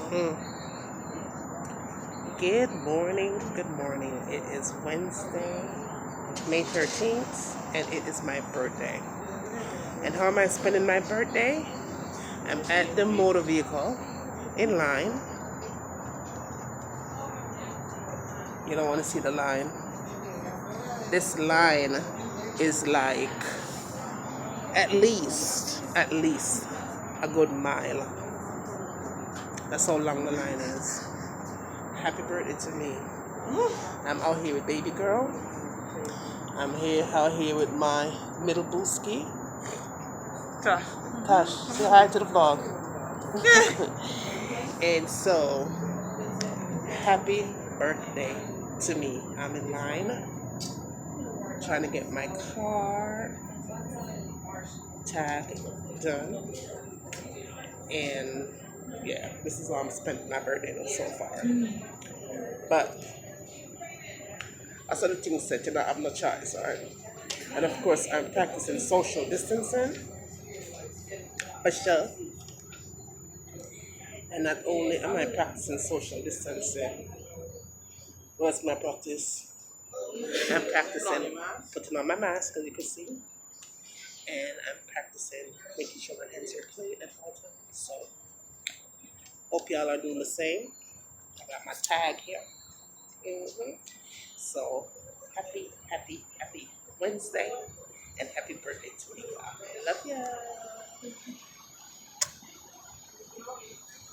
Mm. Good morning, good morning. It is Wednesday, May 13th, and it is my birthday. And how am I spending my birthday? I'm at the motor vehicle in line. You don't want to see the line. This line is like at least a good mile. That's how long the line is. Happy birthday to me. I'm out here with baby girl. I'm out here with my middle booski. Tash, say hi to the vlog. And so, happy birthday to me. I'm in line trying to get my car tag done. And yeah, this is how I'm spending my birthday so far. But as other things said, I have no choice, alright? And of course, I'm practicing social distancing for sure. And not only am I practicing social distancing, what's my practice? I'm practicing putting on my mask, as you can see, and I'm practicing making sure my hands are clean at all times. So, hope y'all are doing the same. I got my tag here. So, happy Wednesday, and happy birthday to me, y'all. Love ya.